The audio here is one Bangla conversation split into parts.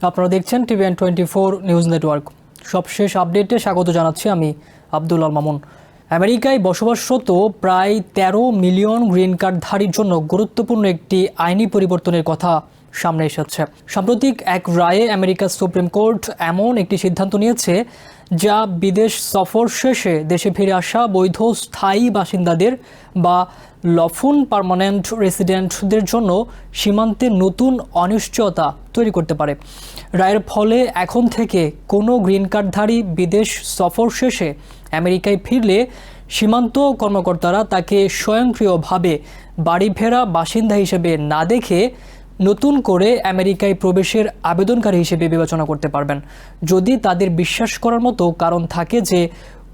আপনারা দেখছেন TVN24 নিউজ নেটওয়ার্ক। সবশেষ আপডেটে স্বাগত জানাচ্ছি আমি আব্দুল আল মামুন। আমেরিকায় বসবাসরত প্রায় 13 মিলিয়ন গ্রিন কার্ডধারীর জন্য গুরুত্বপূর্ণ একটি আইনি পরিবর্তনের কথা সামনে এসেছে। সাম্প্রতিক এক রায়ে আমেরিকার সুপ্রিম কোর্ট এমন একটি সিদ্ধান্ত নিয়েছে যা বিদেশ সফর শেষে দেশে ফিরে আসা বৈধ স্থায়ী বাসিন্দাদের বা লফুল পার্মানেন্ট রেসিডেন্টদের জন্য সীমান্তে নতুন অনিশ্চয়তা তৈরি করতে পারে। রায়ের ফলে এখন থেকে কোনো গ্রিন কার্ডধারী বিদেশ সফর শেষে আমেরিকায় ফিরলে সীমান্ত কর্মকর্তারা তাকে স্বয়ংক্রিয়ভাবে বাড়ি ফেরা বাসিন্দা হিসেবে না দেখে নতুন করে আমেরিকায় প্রবেশের আবেদনকারী হিসেবে বিবেচনা করতে পারবেন, যদি তাদের বিশ্বাস করার মতো কারণ থাকে যে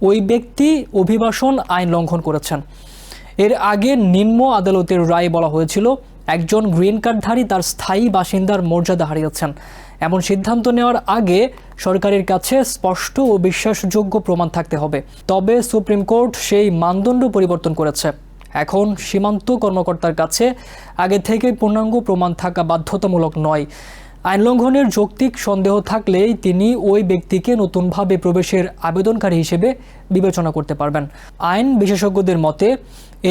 ওই ব্যক্তি অভিবাসন আইন লঙ্ঘন করেছেন। এর আগে নিম্ন আদালতের রায়ে বলা হয়েছিল একজন গ্রিন কার্ডধারী তার স্থায়ী বাসিন্দার মর্যাদা হারিয়েছেন। এমন সিদ্ধান্ত নেওয়ার আগে সরকারের কাছে স্পষ্ট ও বিশ্বাসযোগ্য প্রমাণ থাকতে হবে। তবে সুপ্রিম কোর্ট সেই মানদণ্ড পরিবর্তন করেছে। এখন সীমান্ত কর্মকর্তার কাছে আগে থেকে পূর্ণাঙ্গ প্রমাণ থাকা বাধ্যতামূলক নয়। আইন লঙ্ঘনের যৌক্তিক সন্দেহ থাকলেই তিনি ওই ব্যক্তিকে নতুনভাবে প্রবেশের আবেদনকারী হিসেবে বিবেচনা করতে পারবেন। আইন বিশেষজ্ঞদের মতে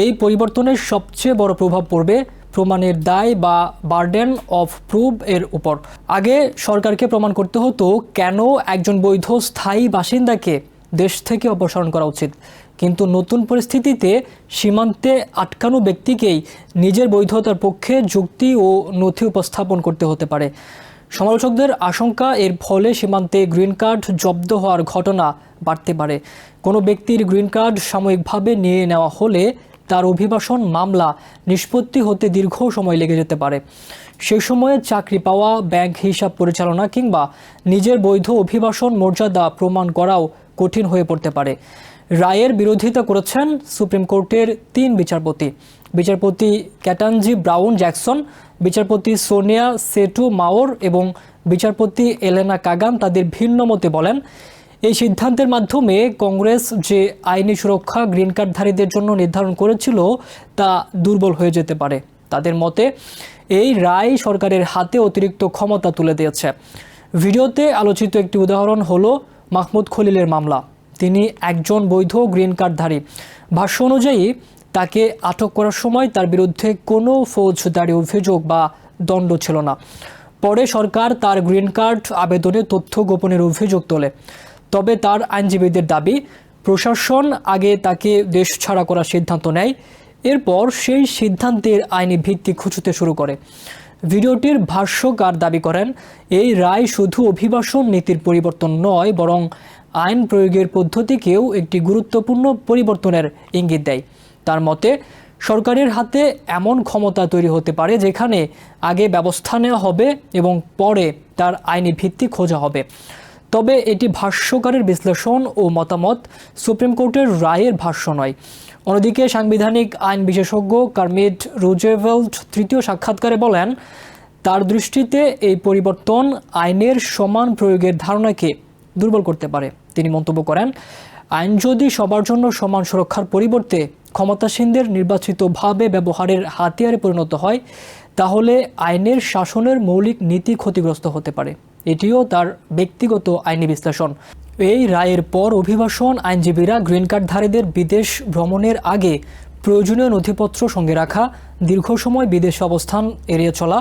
এই পরিবর্তনের সবচেয়ে বড় প্রভাব পড়বে প্রমাণের দায় বা বার্ডেন অফ প্রুফ এর উপর। আগে সরকারকে প্রমাণ করতে হতো কেন একজন বৈধ স্থায়ী বাসিন্দাকে দেশ থেকে অপসারণ করা উচিত, কিন্তু নতুন পরিস্থিতিতে সীমান্তে আটকানো ব্যক্তিকেই নিজের বৈধতার পক্ষে যুক্তি ও নথি উপস্থাপন করতে হতে পারে। সমালোচকদের আশঙ্কা এর ফলে সীমান্তে গ্রিন কার্ড জব্দ হওয়ার ঘটনা বাড়তে পারে। কোনো ব্যক্তির গ্রিন কার্ড সাময়িকভাবে নিয়ে নেওয়া হলে তার অভিবাসন মামলা নিষ্পত্তি হতে দীর্ঘ সময় লেগে যেতে পারে। সেই সময়ে চাকরি পাওয়া, ব্যাংক হিসাব পরিচালনা কিংবা নিজের বৈধ অভিবাসন মর্যাদা প্রমাণ করাও কঠিন হয়ে পড়তে পারে। রায়ের বিরোধিতা করেছেন সুপ্রিম কোর্টের 3 বিচারপতি, বিচারপতি ক্যাটানজি ব্রাউন জ্যাকসন, বিচারপতি সোনিয়া সোটোমাওর এবং বিচারপতি এলেনা কাগান। তাদের ভিন্ন মতে বলেন, এই সিদ্ধান্তের মাধ্যমে কংগ্রেস যে আইনি সুরক্ষা গ্রিন কার্ডধারীদের জন্য নির্ধারণ করেছিল তা দুর্বল হয়ে যেতে পারে। তাদের মতে এই রায় সরকারের হাতে অতিরিক্ত ক্ষমতা তুলে দিয়েছে। ভিডিওতে আলোচিত একটি উদাহরণ হলো মাহমুদ খলিলের মামলা। তিনি একজন বৈধ গ্রিন কার্ডধারী। ভাষ্য অনুযায়ী তাকে আটক করার সময় তার বিরুদ্ধে কোনো ফৌজদারি অভিযোগ বা দণ্ড ছিল না। পরে সরকার তার গ্রিন কার্ড আবেদনে তথ্য গোপনের অভিযোগ তোলে। তবে তার আইনজীবীদের দাবি, প্রশাসন আগে তাকে দেশ ছাড়া করার সিদ্ধান্ত নেয়, এরপর সেই সিদ্ধান্তের আইনি ভিত্তি খুঁজতে শুরু করে। ভিডিওটির ভাষ্যকার দাবি করেন, এই রায় শুধু অভিবাসন নীতির পরিবর্তন নয়, বরং আইন প্রয়োগের পদ্ধতিকেও একটি গুরুত্বপূর্ণ পরিবর্তনের ইঙ্গিত দেয়। তার মতে সরকারের হাতে এমন ক্ষমতা তৈরি হতে পারে যেখানে আগে ব্যবস্থা নেওয়া হবে এবং পরে তার আইনি ভিত্তি খোঁজা হবে। তবে এটি ভাষ্যকারের বিশ্লেষণ ও মতামত, সুপ্রিম কোর্টের রায়ের ভাষ্য নয়। অন্যদিকে সাংবিধানিক আইন বিশেষজ্ঞ কার্মিট রুজেভেল্ট তৃতীয় সাক্ষাৎকারে বলেন, তার দৃষ্টিতে এই পরিবর্তন আইনের সমান প্রয়োগের ধারণাকে দুর্বল করতে পারে। তিনি মন্তব্য করেন, আইন যদি সবার জন্য সমান সুরক্ষার পরিবর্তে ক্ষমতাসীনদের নির্বাচিতভাবে ব্যবহারের হাতিয়ারে পরিণত হয়, তাহলে আইনের শাসনের মৌলিক নীতি ক্ষতিগ্রস্ত হতে পারে। এটিও তার ব্যক্তিগত আইনি বিশ্লেষণ। এই রায়ের পর অভিবাসন আইনজীবীরা গ্রিন কার্ডধারীদের বিদেশ ভ্রমণের আগে প্রয়োজনীয় নথিপত্র সঙ্গে রাখা, দীর্ঘ সময় বিদেশে অবস্থান এড়িয়ে চলা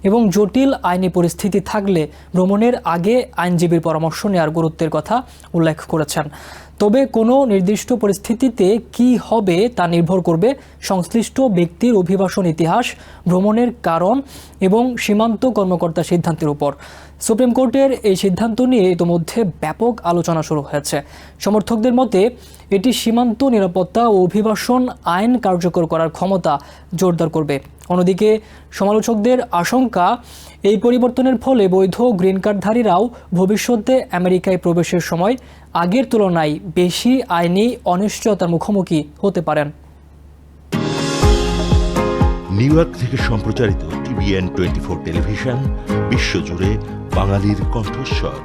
এবং জটিল আইনি পরিস্থিতি থাকলে ভ্রমণের আগে আইনজীবীর পরামর্শ নেওয়ার গুরুত্বের কথা উল্লেখ করেছেন। তবে কোনো নির্দিষ্ট পরিস্থিতিতে কি হবে তা নির্ভর করবে সংশ্লিষ্ট ব্যক্তির অভিবাসন ইতিহাস, ভ্রমণের কারণ এবং সীমান্ত কর্মকর্তার সিদ্ধান্তের উপর। সুপ্রিম কোর্টের এই সিদ্ধান্ত নিয়ে ইতোমধ্যে ব্যাপক আলোচনা শুরু হয়েছে। সমর্থকদের মতে এটি সীমান্ত নিরাপত্তা ও অভিবাসন আইন কার্যকর করার ক্ষমতা জোরদার করবে। অন্যদিকে সমালোচকদের আশঙ্কা, এই পরিবর্তনের ফলে বৈধ গ্রিন কার্ডধারীরাও ভবিষ্যতে আমেরিকায় প্রবেশের সময় আগের তুলনায় বেশি আইনি অনিশ্চয়তার মুখোমুখি হতে পারেন। নিউ ইয়র্ক থেকে সম্প্রচারিত TVN24 টেলিভিশন, বিশ্বজুড়ে বাঙালির কণ্ঠস্বর।